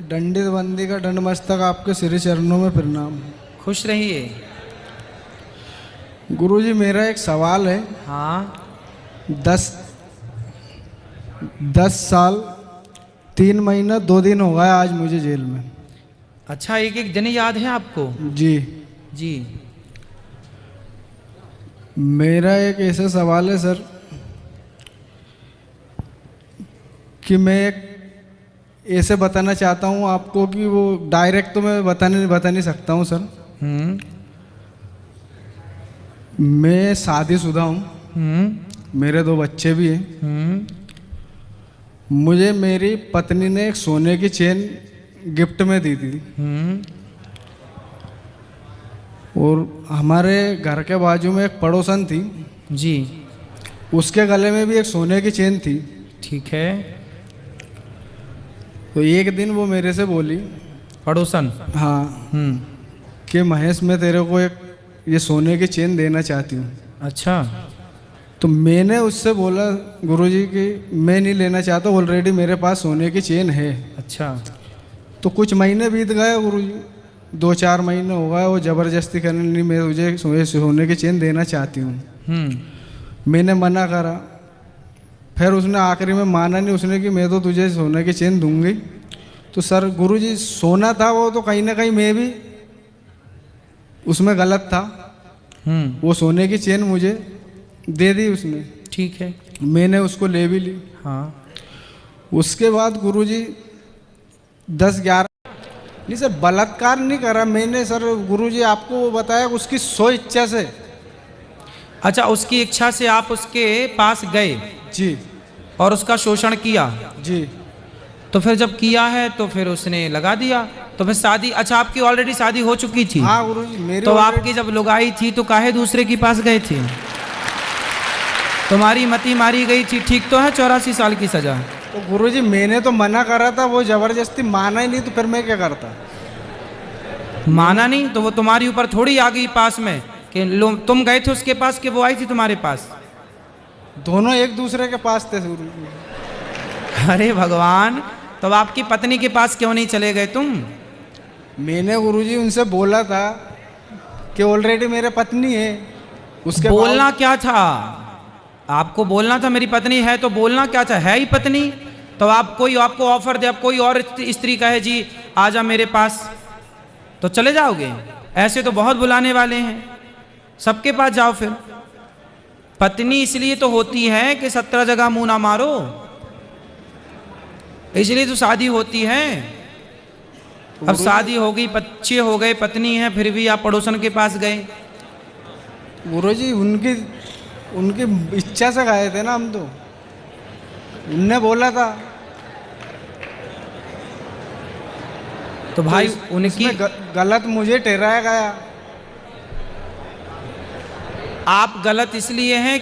दंडित बंदी का दंड मस्तक आपके श्री चरणों में प्रणाम। खुश रहिए। गुरुजी मेरा एक सवाल है। हाँ 10 साल 3 महीना 2 दिन हो गया आज मुझे जेल में। अच्छा, एक एक दिन याद है आपको? जी जी। मेरा एक ऐसा सवाल है सर कि मैं एक ऐसे बताना चाहता हूँ आपको कि वो डायरेक्ट तो मैं बता नहीं सकता हूँ सर। मैं शादीशुदा हूँ, मेरे 2 बच्चे भी हैं। मुझे मेरी पत्नी ने एक सोने की चेन गिफ्ट में दी थी और हमारे घर के बाजू में एक पड़ोसन थी जी, उसके गले में भी एक सोने की चेन थी। ठीक है। तो एक दिन वो मेरे से बोली, पड़ोसन? हाँ, कि महेश मैं तेरे को एक ये सोने की चेन देना चाहती हूँ। अच्छा। तो मैंने उससे बोला गुरुजी कि मैं नहीं लेना चाहता, ऑलरेडी मेरे पास सोने की चेन है। अच्छा। तो कुछ महीने बीत गए गुरुजी, 2-4 महीने हो गए, वो ज़बरदस्ती करने नहीं, मैं तुझे सोने की चेन देना चाहती हूँ। मैंने मना करा, फिर उसने आखिरी में माना नहीं उसने कि मैं तो तुझे सोने की चेन दूंगी। तो सर गुरुजी सोना था वो, तो कहीं ना कहीं मैं भी उसमें गलत था। वो सोने की चेन मुझे दे दी उसने, ठीक है। मैंने उसको ले भी ली। हाँ। उसके बाद गुरुजी 10-11 नहीं सर, बलात्कार नहीं करा मैंने सर। गुरुजी आपको वो बताया उसकी सो इच्छा से। अच्छा, उसकी इच्छा से आप उसके पास गए जी और उसका शोषण किया? जी। तो फिर जब किया है तो फिर उसने लगा दिया, तो फिर शादी, अच्छा आपकी ऑलरेडी शादी हो चुकी थी? हाँ गुरुजी मेरी। तो आपकी जब लुगाई थी तो काहे दूसरे के पास गए थे? तुम्हारी मती मारी गई थी, ठीक तो है? 84 साल की सजा। तो गुरुजी मैंने तो मना करा था, वो जबरदस्ती माना ही नहीं, तो फिर मैं क्या करता? माना नहीं तो वो तुम्हारी ऊपर थोड़ी आ गई पास में कि तुम गए थे उसके पास कि वो आई थी तुम्हारे पास? दोनों एक दूसरे के पास थे गुरुजी। अरे भगवान, तब आपकी पत्नी के पास क्यों नहीं चले गए तुम? मैंने गुरुजी उनसे बोला था कि ऑलरेडी मेरे पत्नी है। उसके बोलना क्या था आपको? बोलना था मेरी पत्नी है, तो बोलना क्या था? है ही पत्नी। तो आप कोई आपको ऑफर दे, अब कोई और स्त्री कहे जी आजा मेरे पास, तो चले जाओगे? ऐसे तो बहुत बुलाने वाले हैं, सबके पास जाओ। फिर पत्नी इसलिए तो होती है कि 17 जगह मुंह ना मारो, इसलिए तो शादी होती है। अब शादी हो गई, बच्चे हो गए, पत्नी है, फिर भी आप पड़ोसन के पास गए। गुरुजी उनकी इच्छा से गए थे ना हम तो, उनने बोला था। तो भाई तो उनकी गलत मुझे ठहराया गया। आप गलत इसलिए हैं